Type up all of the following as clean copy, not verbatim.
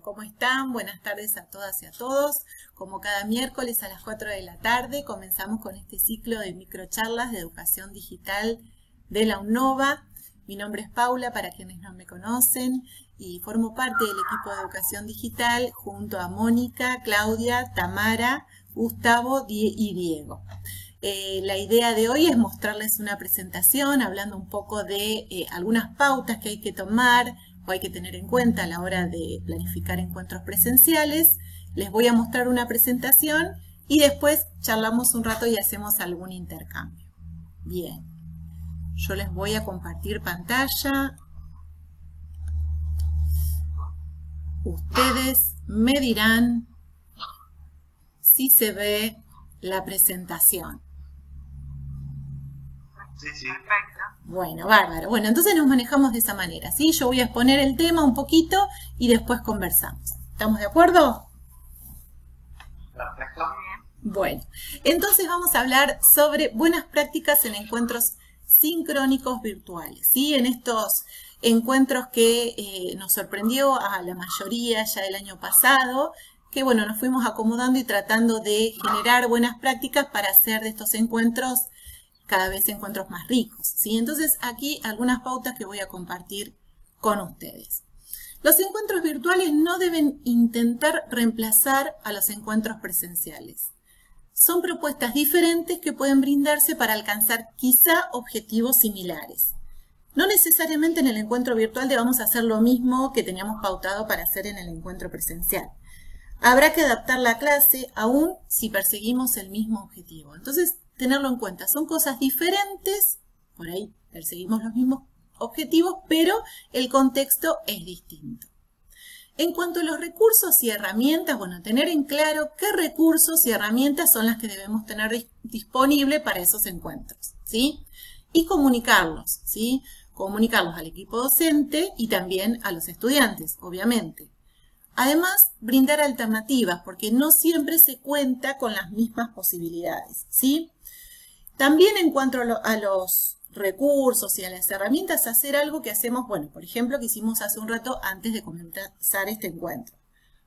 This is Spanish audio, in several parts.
¿cómo están? Buenas tardes a todas y a todos. Como cada miércoles a las 4 de la tarde comenzamos con este ciclo de microcharlas de educación digital de la UNOVA. Mi nombre es Paula, para quienes no me conocen, y formo parte del equipo de educación digital junto a Mónica, Claudia, Tamara, Gustavo y Diego. La idea de hoy es mostrarles una presentación hablando un poco de algunas pautas que hay que tomar o hay que tener en cuenta a la hora de planificar encuentros presenciales. Les voy a mostrar una presentación y después charlamos un rato y hacemos algún intercambio. Bien, yo les voy a compartir pantalla. Ustedes me dirán si se ve la presentación. Sí, sí. Perfecto. Bueno, bárbaro. Bueno, entonces nos manejamos de esa manera, ¿sí? Yo voy a exponer el tema un poquito y después conversamos. ¿Estamos de acuerdo? Perfecto. Bueno, entonces vamos a hablar sobre buenas prácticas en encuentros sincrónicos virtuales, ¿sí? En estos encuentros que nos sorprendió a la mayoría ya el año pasado, que bueno, nos fuimos acomodando y tratando de generar buenas prácticas para hacer de estos encuentros cada vez encuentros más ricos, ¿sí? Entonces aquí algunas pautas que voy a compartir con ustedes. Los encuentros virtuales no deben intentar reemplazar a los encuentros presenciales. Son propuestas diferentes que pueden brindarse para alcanzar quizá objetivos similares. No necesariamente en el encuentro virtual debamos hacer lo mismo que teníamos pautado para hacer en el encuentro presencial. Habrá que adaptar la clase aún si perseguimos el mismo objetivo. Entonces, tenerlo en cuenta, son cosas diferentes, por ahí perseguimos los mismos objetivos, pero el contexto es distinto. En cuanto a los recursos y herramientas, bueno, tener en claro qué recursos y herramientas son las que debemos tener disponibles para esos encuentros, ¿sí? Y comunicarlos, ¿sí? Comunicarlos al equipo docente y también a los estudiantes, obviamente. Además, brindar alternativas, porque no siempre se cuenta con las mismas posibilidades, ¿sí? También en cuanto a los recursos y a las herramientas, hacer algo que hacemos, bueno, por ejemplo, que hicimos hace un rato antes de comenzar este encuentro.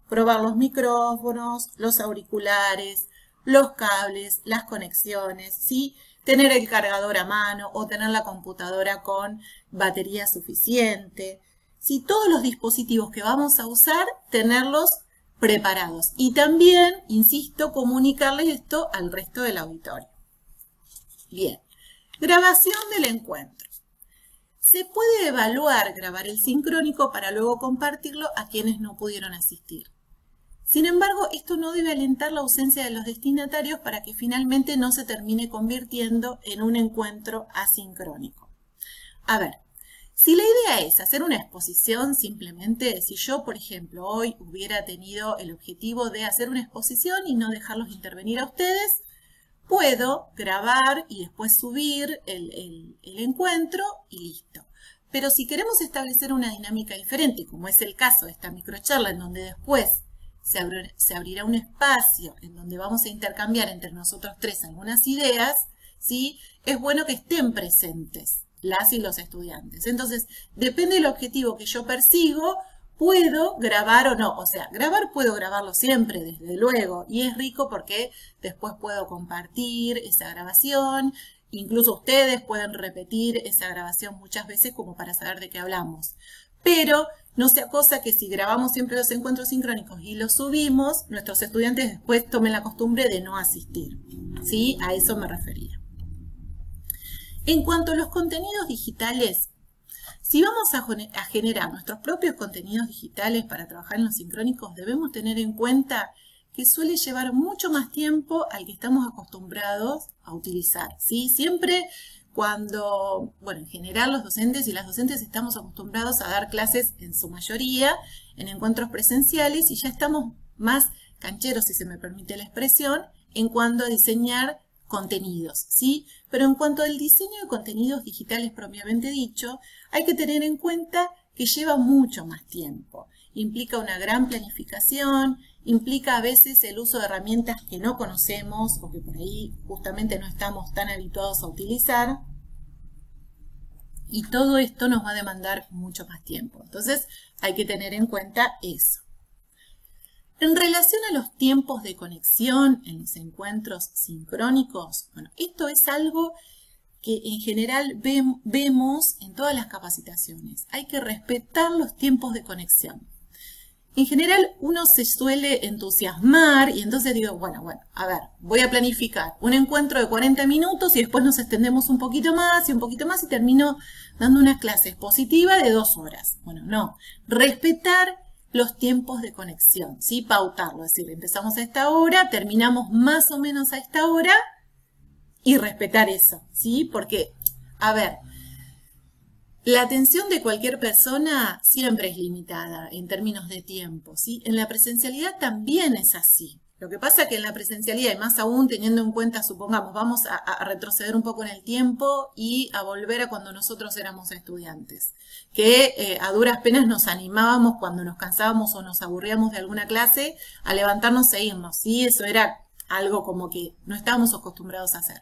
Probar los micrófonos, los auriculares, los cables, las conexiones, ¿sí? Tener el cargador a mano o tener la computadora con batería suficiente. Si todos los dispositivos que vamos a usar, tenerlos preparados. Y también, insisto, comunicarles esto al resto del auditorio. Bien, grabación del encuentro. Se puede evaluar grabar el sincrónico para luego compartirlo a quienes no pudieron asistir. Sin embargo, esto no debe alentar la ausencia de los destinatarios para que finalmente no se termine convirtiendo en un encuentro asincrónico. A ver, si la idea es hacer una exposición, simplemente, si yo, por ejemplo, hoy hubiera tenido el objetivo de hacer una exposición y no dejarlos intervenir a ustedes, puedo grabar y después subir el encuentro y listo. Pero si queremos establecer una dinámica diferente, como es el caso de esta microcharla, en donde después se abrirá un espacio en donde vamos a intercambiar entre nosotros tres algunas ideas, ¿sí? Es bueno que estén presentes las y los estudiantes. Entonces, depende del objetivo que yo persigo, puedo grabar o no. O sea, puedo grabarlo siempre, desde luego. Y es rico porque después puedo compartir esa grabación. Incluso ustedes pueden repetir esa grabación muchas veces como para saber de qué hablamos. Pero no sea cosa que si grabamos siempre los encuentros sincrónicos y los subimos, nuestros estudiantes después tomen la costumbre de no asistir. ¿Sí? A eso me refería. En cuanto a los contenidos digitales, si vamos a generar nuestros propios contenidos digitales para trabajar en los sincrónicos, debemos tener en cuenta que suele llevar mucho más tiempo al que estamos acostumbrados a utilizar, ¿sí? Siempre cuando, bueno, en general los docentes y las docentes estamos acostumbrados a dar clases en su mayoría en encuentros presenciales y ya estamos más cancheros, si se me permite la expresión, en cuanto a diseñar contenidos, ¿sí? Pero en cuanto al diseño de contenidos digitales propiamente dicho, hay que tener en cuenta que lleva mucho más tiempo. Implica una gran planificación, implica a veces el uso de herramientas que no conocemos o que por ahí justamente no estamos tan habituados a utilizar. Y todo esto nos va a demandar mucho más tiempo. Entonces hay que tener en cuenta eso. En relación a los tiempos de conexión en los encuentros sincrónicos, bueno, esto es algo que en general vemos en todas las capacitaciones. Hay que respetar los tiempos de conexión. En general uno se suele entusiasmar y entonces digo, bueno, a ver, voy a planificar un encuentro de 40 minutos y después nos extendemos un poquito más y termino dando una clase expositiva de 2 horas. Bueno, no, respetar los tiempos de conexión, ¿sí? Pautarlo, es decir, empezamos a esta hora, terminamos más o menos a esta hora y respetar eso, ¿sí? Porque, a ver, la atención de cualquier persona siempre es limitada en términos de tiempo, ¿sí? En la presencialidad también es así. Lo que pasa es que en la presencialidad, y más aún teniendo en cuenta, supongamos, vamos a retroceder un poco en el tiempo y a volver a cuando nosotros éramos estudiantes, que a duras penas nos animábamos cuando nos cansábamos o nos aburríamos de alguna clase a levantarnos e irnos, ¿sí? Eso era algo como que no estábamos acostumbrados a hacer.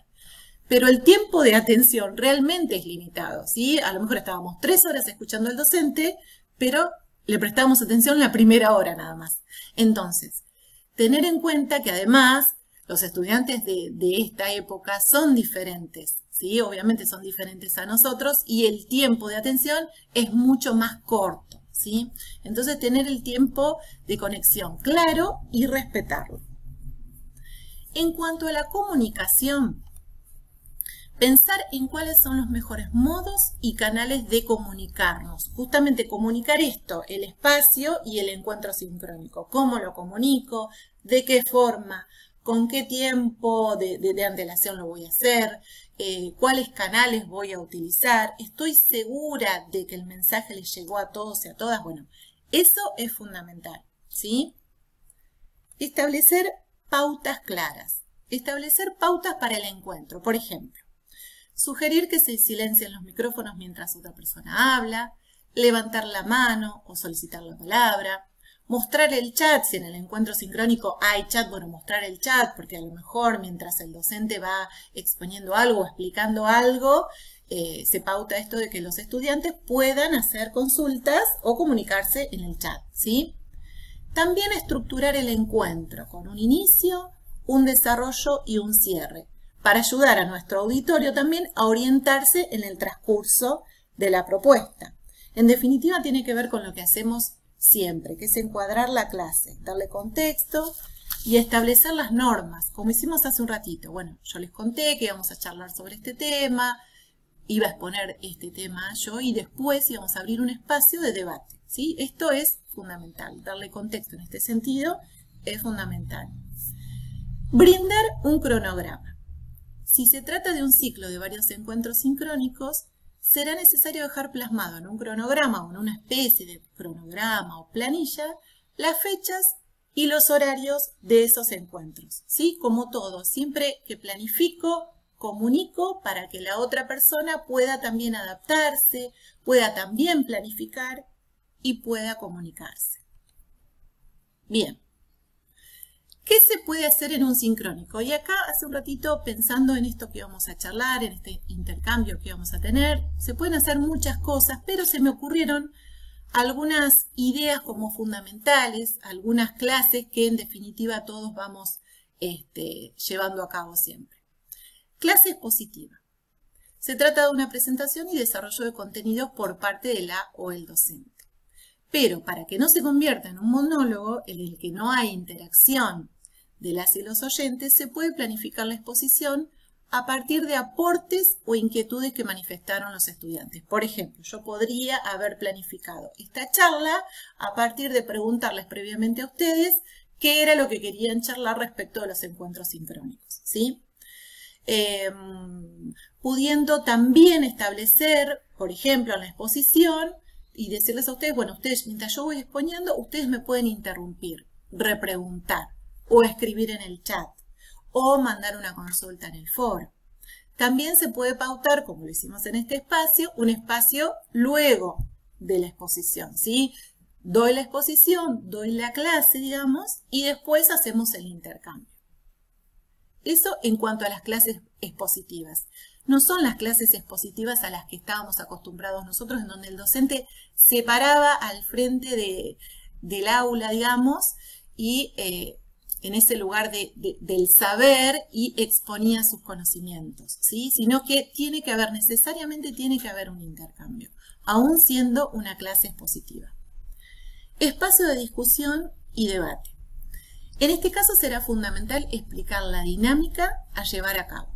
Pero el tiempo de atención realmente es limitado, ¿sí? A lo mejor estábamos 3 horas escuchando al docente, pero le prestábamos atención la primera hora nada más. Entonces, tener en cuenta que además los estudiantes de esta época son diferentes, ¿sí? Obviamente son diferentes a nosotros y el tiempo de atención es mucho más corto, ¿sí? Entonces, tener el tiempo de conexión claro y respetarlo. En cuanto a la comunicación, pensar en cuáles son los mejores modos y canales de comunicarnos. Justamente comunicar esto, el espacio y el encuentro sincrónico. ¿Cómo lo comunico? ¿De qué forma? ¿Con qué tiempo de antelación lo voy a hacer? ¿Cuáles canales voy a utilizar? ¿Estoy segura de que el mensaje les llegó a todos y a todas? Bueno, eso es fundamental, ¿sí? Establecer pautas claras. Establecer pautas para el encuentro. Por ejemplo, sugerir que se silencien los micrófonos mientras otra persona habla, levantar la mano o solicitar la palabra, mostrar el chat, si en el encuentro sincrónico hay chat, bueno, mostrar el chat, porque a lo mejor mientras el docente va exponiendo algo o explicando algo, se pauta esto de que los estudiantes puedan hacer consultas o comunicarse en el chat, ¿sí? También estructurar el encuentro con un inicio, un desarrollo y un cierre, para ayudar a nuestro auditorio también a orientarse en el transcurso de la propuesta. En definitiva, tiene que ver con lo que hacemos siempre, que es encuadrar la clase, darle contexto y establecer las normas, como hicimos hace un ratito. Bueno, yo les conté que íbamos a charlar sobre este tema, iba a exponer este tema yo y después íbamos a abrir un espacio de debate, ¿sí? Esto es fundamental, darle contexto en este sentido es fundamental. Brindar un cronograma. Si se trata de un ciclo de varios encuentros sincrónicos, será necesario dejar plasmado en un cronograma o en una especie de cronograma o planilla las fechas y los horarios de esos encuentros, ¿sí? Como todo, siempre que planifico, comunico para que la otra persona pueda también adaptarse, pueda también planificar y pueda comunicarse. Bien. ¿Qué se puede hacer en un sincrónico? Y acá hace un ratito pensando en esto que vamos a charlar, en este intercambio que vamos a tener, se pueden hacer muchas cosas, pero se me ocurrieron algunas ideas como fundamentales, algunas clases que en definitiva todos vamos llevando a cabo siempre. Clase expositiva. Se trata de una presentación y desarrollo de contenidos por parte de la o el docente. Pero para que no se convierta en un monólogo en el que no hay interacción de las y los oyentes, se puede planificar la exposición a partir de aportes o inquietudes que manifestaron los estudiantes. Por ejemplo, yo podría haber planificado esta charla a partir de preguntarles previamente a ustedes qué era lo que querían charlar respecto de los encuentros sincrónicos, ¿sí? Pudiendo también establecer, por ejemplo, en la exposición, y decirles a ustedes, bueno, ustedes, mientras yo voy exponiendo, ustedes me pueden interrumpir, repreguntar, o escribir en el chat, o mandar una consulta en el foro. También se puede pautar, como lo hicimos en este espacio, un espacio luego de la exposición, ¿sí? Doy la exposición, doy la clase, digamos, y después hacemos el intercambio. Eso en cuanto a las clases expositivas. No son las clases expositivas a las que estábamos acostumbrados nosotros, en donde el docente se paraba al frente del aula, digamos, y en ese lugar del saber y exponía sus conocimientos, ¿sí? Sino que necesariamente tiene que haber un intercambio, aún siendo una clase expositiva. Espacio de discusión y debate. En este caso será fundamental explicar la dinámica a llevar a cabo.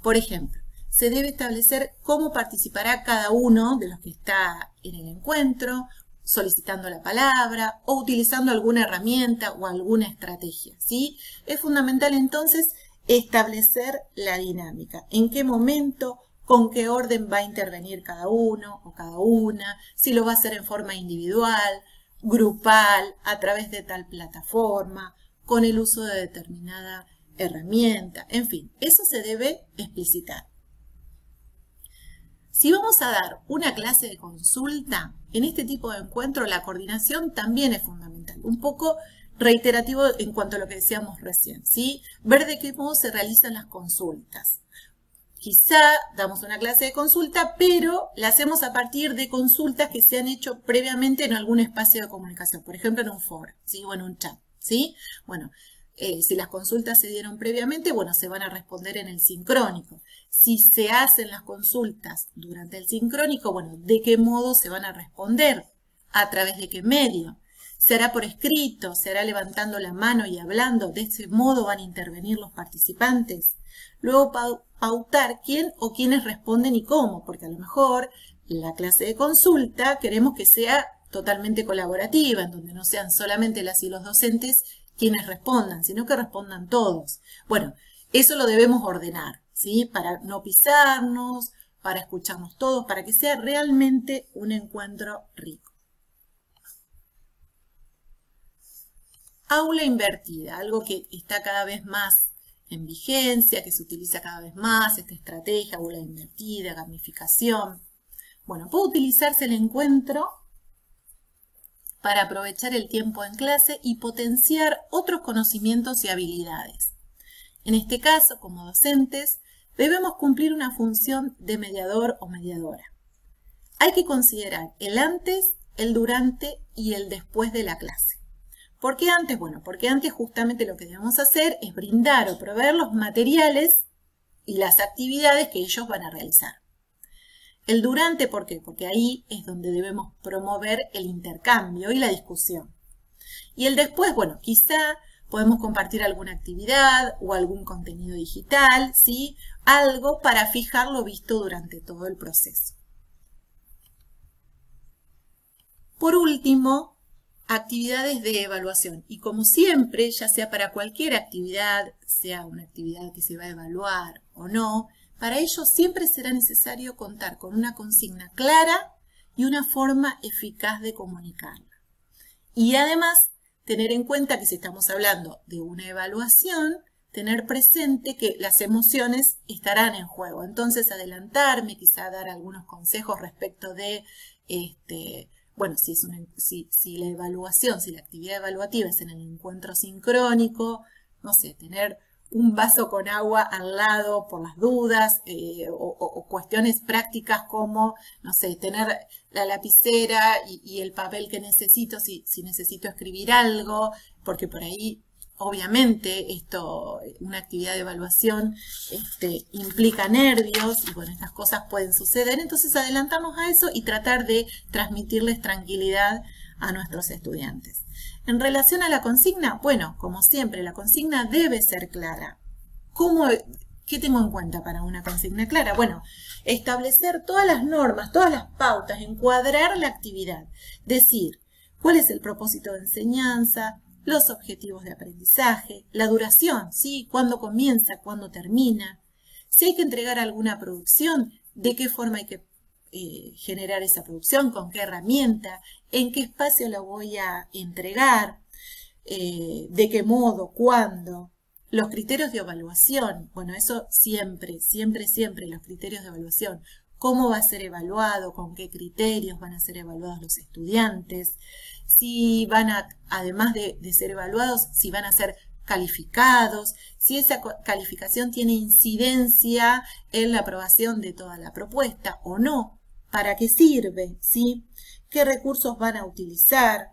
Por ejemplo, se debe establecer cómo participará cada uno de los que está en el encuentro, solicitando la palabra o utilizando alguna herramienta o alguna estrategia, ¿sí? Es fundamental entonces establecer la dinámica, en qué momento, con qué orden va a intervenir cada uno o cada una, si lo va a hacer en forma individual, grupal, a través de tal plataforma, con el uso de determinada herramienta, en fin, eso se debe explicitar. Si vamos a dar una clase de consulta, en este tipo de encuentro la coordinación también es fundamental. Un poco reiterativo en cuanto a lo que decíamos recién, ¿sí? Ver de qué modo se realizan las consultas. Quizá damos una clase de consulta, pero la hacemos a partir de consultas que se han hecho previamente en algún espacio de comunicación, por ejemplo en un foro, ¿sí? O en un chat, ¿sí? Bueno, si las consultas se dieron previamente, bueno, se van a responder en el sincrónico. Si se hacen las consultas durante el sincrónico, bueno, ¿de qué modo se van a responder? ¿A través de qué medio? ¿Se hará por escrito? ¿Se hará levantando la mano y hablando? ¿De ese modo van a intervenir los participantes? Luego pautar quién o quiénes responden y cómo, porque a lo mejor la clase de consulta queremos que sea totalmente colaborativa, en donde no sean solamente las y los docentes quienes respondan, sino que respondan todos. Bueno, eso lo debemos ordenar, ¿sí? Para no pisarnos, para escucharnos todos, para que sea realmente un encuentro rico. Aula invertida, algo que está cada vez más en vigencia, que se utiliza cada vez más, esta estrategia, aula invertida, gamificación. Bueno, puede utilizarse el encuentro para aprovechar el tiempo en clase y potenciar otros conocimientos y habilidades. En este caso, como docentes, debemos cumplir una función de mediador o mediadora. Hay que considerar el antes, el durante y el después de la clase. ¿Por qué antes? Bueno, porque antes justamente lo que debemos hacer es brindar o proveer los materiales y las actividades que ellos van a realizar. El durante, ¿por qué? Porque ahí es donde debemos promover el intercambio y la discusión. Y el después, bueno, quizá podemos compartir alguna actividad o algún contenido digital, ¿sí? Algo para fijar lo visto durante todo el proceso. Por último, actividades de evaluación. Y como siempre, ya sea para cualquier actividad, sea una actividad que se va a evaluar o no, para ello siempre será necesario contar con una consigna clara y una forma eficaz de comunicarla. Y además, tener en cuenta que si estamos hablando de una evaluación, tener presente que las emociones estarán en juego. Entonces, adelantarme, quizá dar algunos consejos respecto de, bueno, si la evaluación, si la actividad evaluativa es en el encuentro sincrónico, no sé, tener un vaso con agua al lado por las dudas o cuestiones prácticas como, no sé, tener la lapicera y el papel que necesito si necesito escribir algo, porque por ahí obviamente una actividad de evaluación implica nervios y bueno, estas cosas pueden suceder, entonces adelantarnos a eso y tratar de transmitirles tranquilidad a nuestros estudiantes. En relación a la consigna, bueno, como siempre, la consigna debe ser clara. ¿Qué tengo en cuenta para una consigna clara? Bueno, establecer todas las normas, todas las pautas, encuadrar la actividad, decir cuál es el propósito de enseñanza, los objetivos de aprendizaje, la duración, ¿sí? Cuándo comienza, cuándo termina, si hay que entregar alguna producción, de qué forma hay que generar esa producción, con qué herramienta, en qué espacio la voy a entregar, de qué modo, cuándo, los criterios de evaluación, bueno, eso siempre, los criterios de evaluación, cómo va a ser evaluado, con qué criterios van a ser evaluados los estudiantes, si van a, además de ser evaluados, si van a ser calificados, si esa calificación tiene incidencia en la aprobación de toda la propuesta o no, para qué sirve, ¿sí? ¿Qué recursos van a utilizar?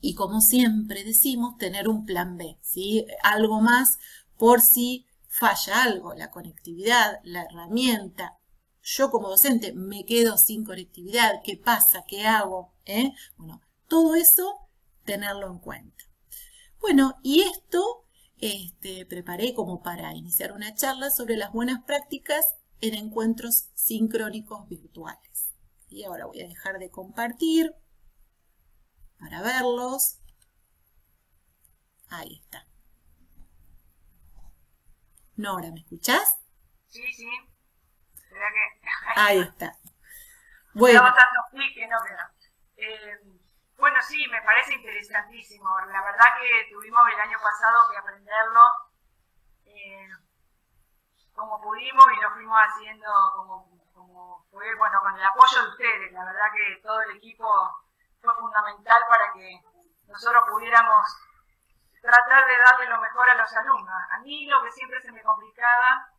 Y como siempre decimos, tener un plan B, ¿sí? Algo más por si falla algo, la conectividad, la herramienta. Yo como docente me quedo sin conectividad, ¿qué pasa? ¿Qué hago? Bueno, todo eso tenerlo en cuenta. Bueno, y esto preparé como para iniciar una charla sobre las buenas prácticas en encuentros sincrónicos virtuales. Y ahora voy a dejar de compartir para verlos. Ahí está. Nora, ¿me escuchás? Sí, sí. ¿Será que? Ahí está. Bueno. Bueno, sí, me parece interesantísimo. La verdad que tuvimos el año pasado que aprenderlo como pudimos y lo fuimos haciendo como fue, bueno, con el apoyo de ustedes. La verdad que todo el equipo fue fundamental para que nosotros pudiéramos tratar de darle lo mejor a los alumnos. A mí lo que siempre se me complicaba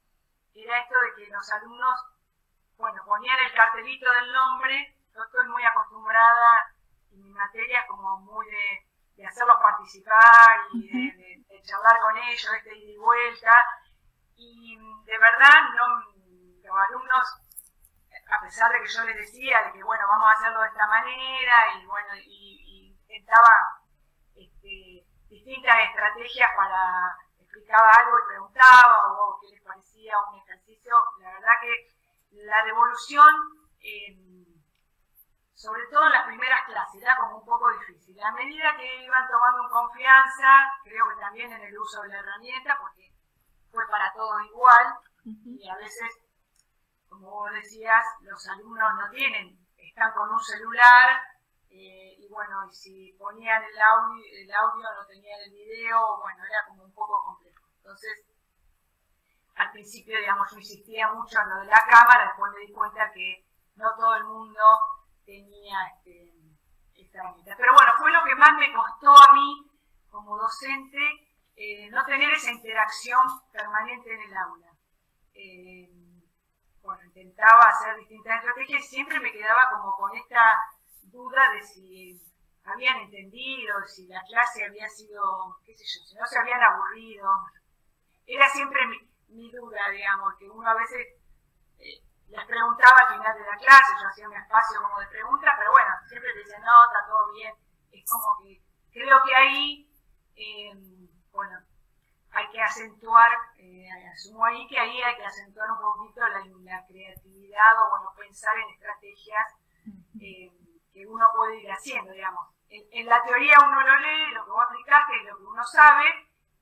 era esto de que los alumnos, bueno, ponían el cartelito del nombre. Yo estoy muy acostumbrada en mi materia como muy de hacerlos participar y de charlar con ellos, de ida y vuelta. Y de verdad, los alumnos, a pesar de que yo les decía de que, bueno, vamos a hacerlo de esta manera, y bueno, y intentaba distintas estrategias para explicaba algo y preguntaba o qué les parecía un ejercicio, la verdad que la devolución, sobre todo en las primeras clases, era como un poco difícil. A medida que iban tomando confianza, creo que también en el uso de la herramienta, porque fue para todos igual, y a veces, como vos decías, los alumnos están con un celular, y bueno, y si ponían el audio no tenían el video, bueno, era como un poco complejo. Entonces, al principio, digamos, yo insistía mucho en lo de la cámara, después me di cuenta que no todo el mundo tenía esta herramienta. Pero bueno, fue lo que más me costó a mí, como docente, no tener esa interacción permanente en el aula. Bueno, intentaba hacer distintas estrategias y siempre me quedaba como con esta duda de si habían entendido, si la clase había sido, qué sé yo, si no se habían aburrido. Era siempre mi duda, digamos, que uno a veces les preguntaba al final de la clase, yo hacía un espacio como de preguntas, pero bueno, siempre te decían, no, está todo bien. Es como que creo que ahí, bueno, hay que acentuar, asumo ahí que ahí hay que acentuar un poquito la creatividad o, bueno, pensar en estrategias que uno puede ir haciendo, digamos. En la teoría uno lo lee, lo que vos explicaste es lo que uno sabe,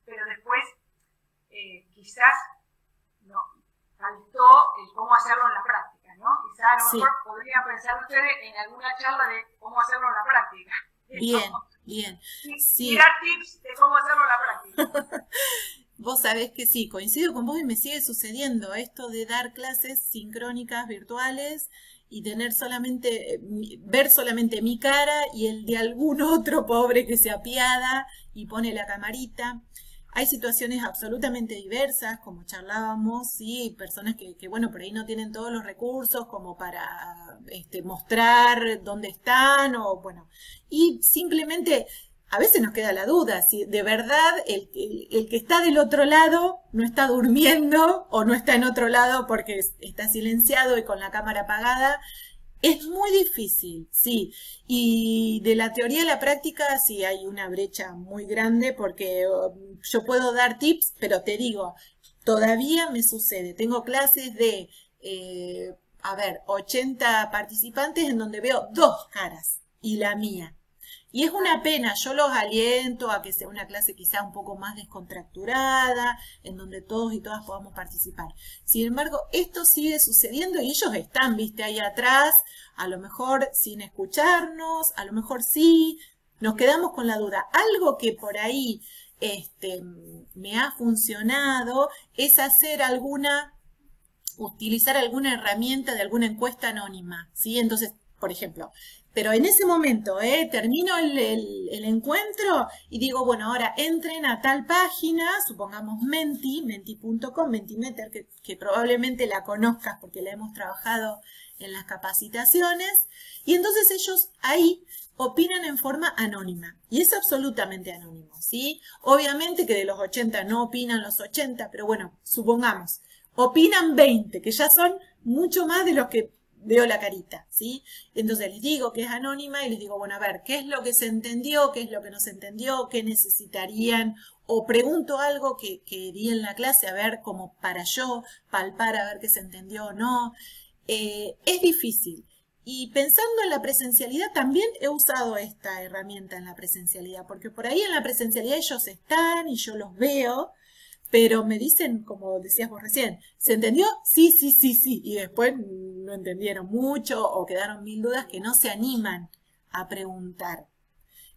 pero después quizás no faltó el cómo hacerlo en la práctica, ¿no? Quizás a lo mejor podrían pensar ustedes en alguna charla de cómo hacerlo en la práctica. Bien, bien. Sí. Tirar tips de cómo hacerlo en la práctica. Vos sabés que sí, coincido con vos y me sigue sucediendo esto de dar clases sincrónicas virtuales y tener ver solamente mi cara y el de algún otro pobre que se apiada y pone la camarita. Hay situaciones absolutamente diversas, como charlábamos, ¿sí? Personas que, bueno, por ahí no tienen todos los recursos como para mostrar dónde están, o bueno, y simplemente a veces nos queda la duda si de verdad el que está del otro lado no está durmiendo o no está en otro lado porque está silenciado y con la cámara apagada. Es muy difícil, sí, y de la teoría a la práctica sí hay una brecha muy grande porque yo puedo dar tips, pero te digo, todavía me sucede, tengo clases de, 80 participantes en donde veo 2 caras y la mía. Y es una pena, yo los aliento a que sea una clase quizá un poco más descontracturada, en donde todos y todas podamos participar. Sin embargo, esto sigue sucediendo y ellos están, viste, ahí atrás, a lo mejor sin escucharnos, a lo mejor sí, nos quedamos con la duda. Algo que por ahí me ha funcionado es utilizar alguna herramienta de alguna encuesta anónima, ¿sí? Entonces, por ejemplo, pero en ese momento, termino el encuentro y digo, bueno, ahora entren a tal página, supongamos menti.com, Mentimeter, que probablemente la conozcas porque la hemos trabajado en las capacitaciones, y entonces ellos ahí opinan en forma anónima, y es absolutamente anónimo, ¿sí? Obviamente que de los 80 no opinan los 80, pero bueno, supongamos, opinan 20, que ya son mucho más de los que veo la carita, ¿sí? Entonces les digo que es anónima y les digo, bueno, a ver, ¿qué es lo que se entendió? ¿Qué es lo que no se entendió? ¿Qué necesitarían? O pregunto algo que di en la clase, a ver, como para yo palpar, a ver qué se entendió o no. Es difícil. Y pensando en la presencialidad, también he usado esta herramienta en la presencialidad, porque por ahí en la presencialidad ellos están y yo los veo, pero me dicen, como decías vos recién, ¿se entendió? Sí, sí, sí, sí. Y después no entendieron mucho o quedaron mil dudas que no se animan a preguntar.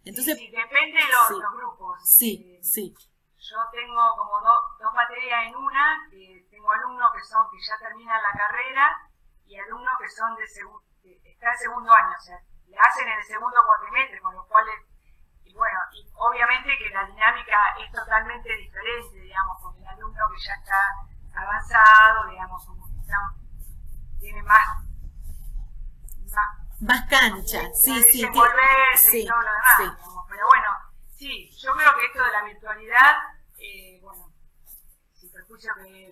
Entonces, sí, depende de sí, los grupos. sí, sí. Yo tengo como dos materias en una, que tengo alumnos que ya terminan la carrera y alumnos que son está en segundo año, o sea, le hacen en el segundo cuatrimestre, con lo cual, y bueno, y obviamente que la dinámica es totalmente diferente, digamos, porque el alumno que ya está avanzado, digamos, como que tiene más cancha, sí, sí. Desenvolverse y todo lo demás, sí. Digamos. Pero bueno, sí, yo creo que esto de la virtualidad, bueno, sin perjuicio que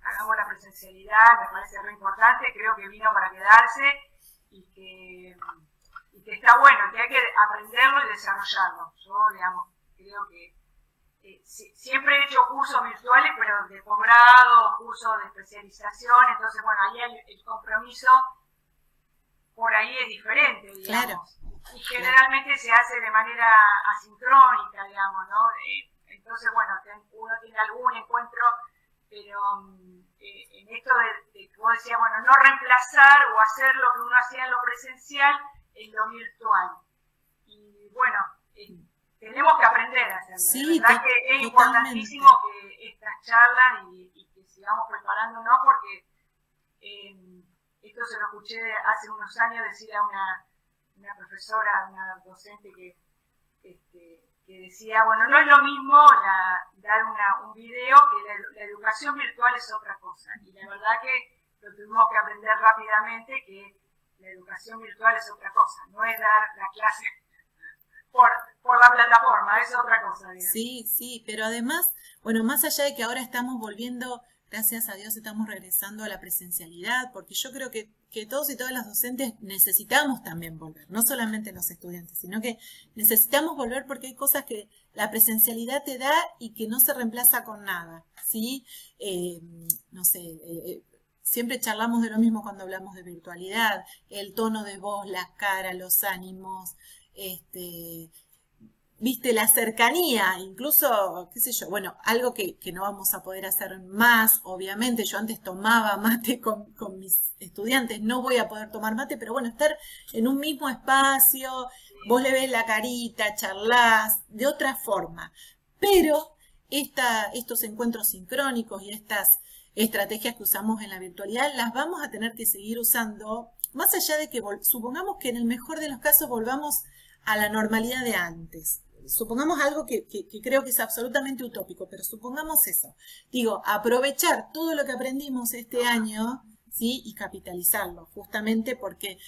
hagamos la presencialidad, me parece re importante, creo que vino para quedarse y que está bueno, que hay que aprenderlo y desarrollarlo. Yo, digamos, creo que siempre he hecho cursos virtuales, pero de posgrado, cursos de especialización, entonces, bueno, ahí el compromiso por ahí es diferente, digamos. Claro. Y generalmente se hace de manera asincrónica, digamos, ¿no? Entonces, bueno, uno tiene algún encuentro, pero en esto de que vos decías, bueno, no reemplazar o hacer lo que uno hacía en lo presencial en lo virtual. Y bueno, tenemos que aprender a hacerlo. Sí, la verdad que es importantísimo que estas charlas y que sigamos preparándonos porque esto se lo escuché hace unos años decir a una profesora, una docente que decía, bueno, no es lo mismo dar un video que la educación virtual es otra cosa. Y la verdad que lo tuvimos que aprender rápidamente que la educación virtual es otra cosa, no es dar la clase por la plataforma, es otra cosa, digamos. Sí, sí, pero además, bueno, más allá de que ahora estamos volviendo, gracias a Dios estamos regresando a la presencialidad, porque yo creo que todos y todas las docentes necesitamos también volver, no solamente los estudiantes, sino que necesitamos volver porque hay cosas que la presencialidad te da y que no se reemplaza con nada, ¿sí? No sé, siempre charlamos de lo mismo cuando hablamos de virtualidad, el tono de voz, la cara, los ánimos, viste, la cercanía, incluso, qué sé yo, bueno, algo que no vamos a poder hacer más, obviamente, yo antes tomaba mate con mis estudiantes, no voy a poder tomar mate, pero bueno, estar en un mismo espacio, vos le ves la carita, charlás, de otra forma, pero estos encuentros sincrónicos y estas estrategias que usamos en la virtualidad, las vamos a tener que seguir usando, más allá de que supongamos que en el mejor de los casos volvamos a la normalidad de antes. Supongamos algo que creo que es absolutamente utópico, pero supongamos eso. Digo, aprovechar todo lo que aprendimos este año, ¿sí? Y capitalizarlo, justamente porque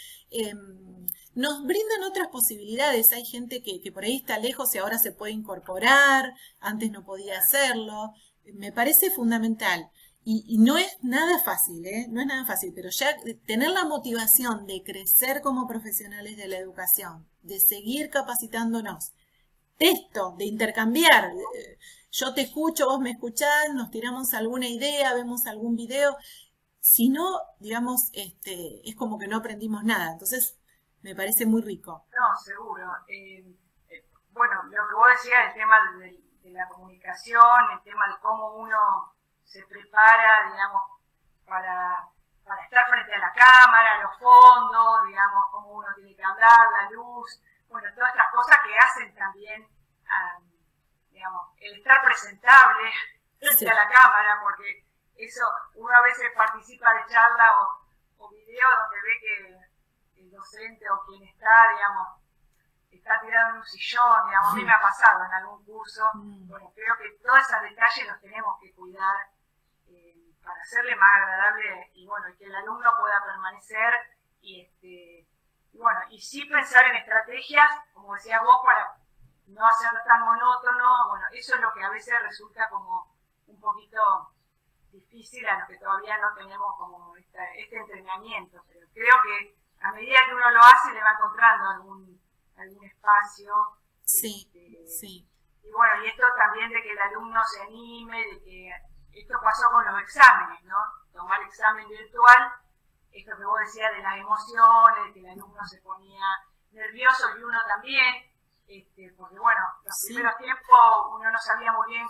nos brindan otras posibilidades. Hay gente que por ahí está lejos y ahora se puede incorporar, antes no podía hacerlo. Me parece fundamental. Y no es nada fácil, no es nada fácil, pero ya tener la motivación de crecer como profesionales de la educación, de seguir capacitándonos, de intercambiar, yo te escucho, vos me escuchás, nos tiramos alguna idea, vemos algún video, si no, digamos, es como que no aprendimos nada, entonces me parece muy rico. No, seguro. Bueno, lo que vos decías, el tema de la comunicación, el tema de cómo uno se prepara, digamos, para estar frente a la cámara, los fondos, digamos, cómo uno tiene que hablar, la luz, bueno, todas estas cosas que hacen también, digamos, el estar presentable frente a la cámara, porque eso, uno a veces participa de charla o videos donde ve que el docente o quien está, digamos, está tirado en un sillón, digamos, a mí me ha pasado en algún curso, bueno, creo que todos esos detalles los tenemos que cuidar para hacerle más agradable y bueno, y que el alumno pueda permanecer y bueno, y sí pensar en estrategias, como decías vos, para no hacerlo tan monótono. Bueno, eso es lo que a veces resulta como un poquito difícil a los que todavía no tenemos como este entrenamiento, pero creo que a medida que uno lo hace le va encontrando algún espacio. Sí, sí. Y bueno, y esto también de que el alumno se anime, de que esto pasó con los exámenes, ¿no? Tomar examen virtual, esto que vos decías de las emociones, de que el alumno se ponía nervioso y uno también, porque bueno, los primeros tiempos uno no sabía muy bien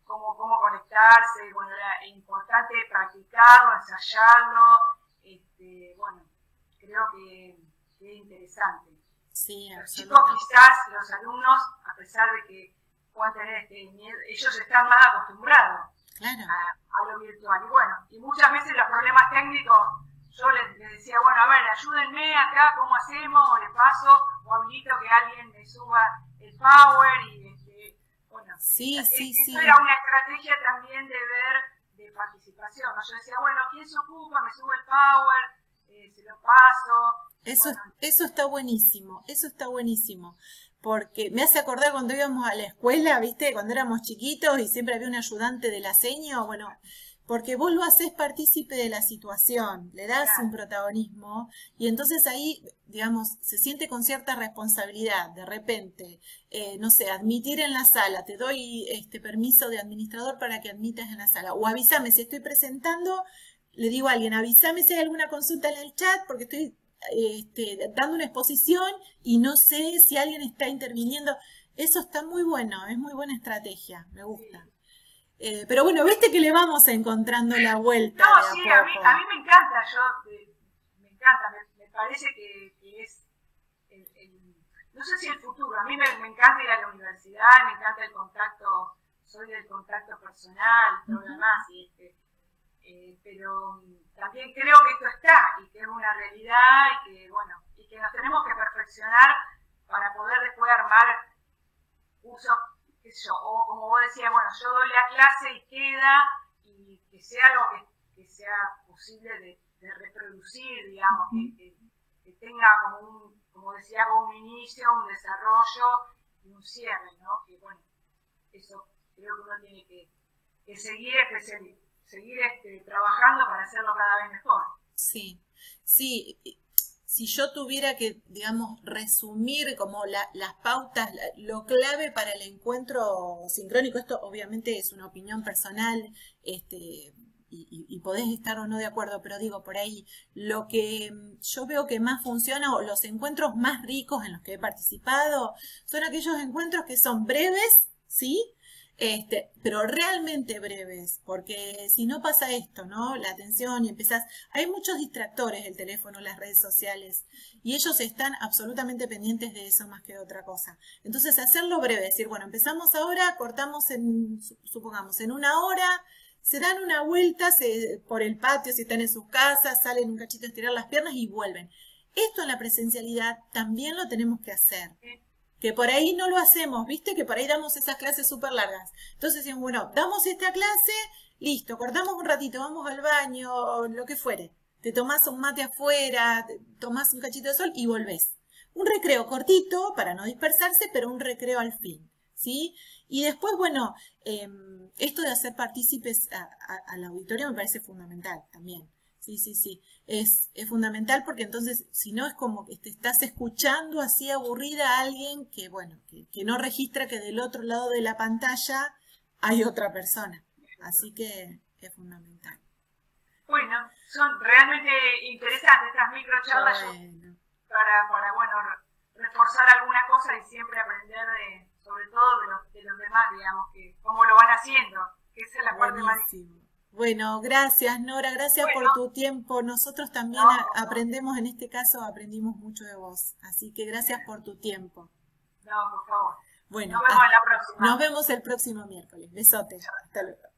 cómo conectarse. Bueno, era importante practicarlo, ensayarlo. Bueno, creo que es interesante. Sí, los chicos quizás, los alumnos, a pesar de que puedan tener este miedo, ellos están más acostumbrados a lo virtual. Y bueno, y muchas veces los problemas técnicos, yo les decía, bueno, a ver, ayúdenme acá, ¿cómo hacemos? O les paso, o habilito que alguien me suba el power y bueno, eso era una estrategia también de participación, ¿no? Yo decía, bueno, ¿quién se ocupa? Me sube el power, se lo paso. Eso está buenísimo, eso está buenísimo, porque me hace acordar cuando íbamos a la escuela, ¿viste? Cuando éramos chiquitos y siempre había un ayudante de la seño, bueno, porque vos lo hacés partícipe de la situación, le das un protagonismo y entonces ahí, digamos, se siente con cierta responsabilidad, de repente, no sé, admitir en la sala, te doy permiso de administrador para que admitas en la sala, o avísame si estoy presentando, le digo a alguien, avísame si hay alguna consulta en el chat porque estoy dando una exposición y no sé si alguien está interviniendo. Eso está muy bueno, es muy buena estrategia, me gusta. Pero bueno, viste que le vamos encontrando la vuelta. No, sí, a mí me encanta, me encanta, me parece que es, no sé si el futuro, a mí me encanta ir a la universidad, me encanta el contacto, soy del contacto personal, todo lo demás, pero también creo que esto está y que es una realidad y que, bueno, y que nos tenemos que perfeccionar para poder después armar cursos, qué sé yo, o como vos decías, bueno, yo doy la clase y queda, y que sea algo que sea posible de reproducir, digamos, que tenga como decía, un inicio, un desarrollo y un cierre, ¿no? Que bueno, eso creo que uno tiene que seguir trabajando para hacerlo cada vez mejor. Sí, sí. Si yo tuviera que, digamos, resumir como las pautas, lo clave para el encuentro sincrónico, esto obviamente es una opinión personal, y podés estar o no de acuerdo, pero digo, por ahí, lo que yo veo que más funciona, o los encuentros más ricos en los que he participado, son aquellos encuentros que son breves, ¿sí? Pero realmente breves, porque si no pasa esto, ¿no? La atención y empezás, hay muchos distractores, el teléfono, las redes sociales, y ellos están absolutamente pendientes de eso más que de otra cosa. Entonces, hacerlo breve, decir, bueno, empezamos ahora, cortamos supongamos, en 1 hora, se dan una vuelta por el patio, si están en sus casas, salen un cachito a estirar las piernas y vuelven. Esto en la presencialidad también lo tenemos que hacer. Que por ahí no lo hacemos, ¿viste? Que por ahí damos esas clases súper largas. Entonces decimos, bueno, damos esta clase, listo, cortamos un ratito, vamos al baño, lo que fuere. Te tomás un mate afuera, tomás un cachito de sol y volvés. Un recreo cortito para no dispersarse, pero un recreo al fin, ¿sí? Y después, bueno, esto de hacer partícipes al auditorio me parece fundamental también. Sí. Es fundamental porque entonces, si no, es como que te estás escuchando así aburrida a alguien que, bueno, que no registra que del otro lado de la pantalla hay otra persona. Así que es fundamental. Bueno, son realmente interesantes estas microcharlas para reforzar algunas cosas y siempre aprender sobre todo de los demás, digamos, que cómo lo van haciendo, que esa es la parte más difícil. Bueno, gracias Nora, gracias por tu tiempo. Nosotros también aprendemos, en este caso aprendimos mucho de vos. Así que gracias por tu tiempo. No, por favor. Bueno, nos vemos en la próxima. Nos vemos el próximo miércoles. Besotes. Hasta luego.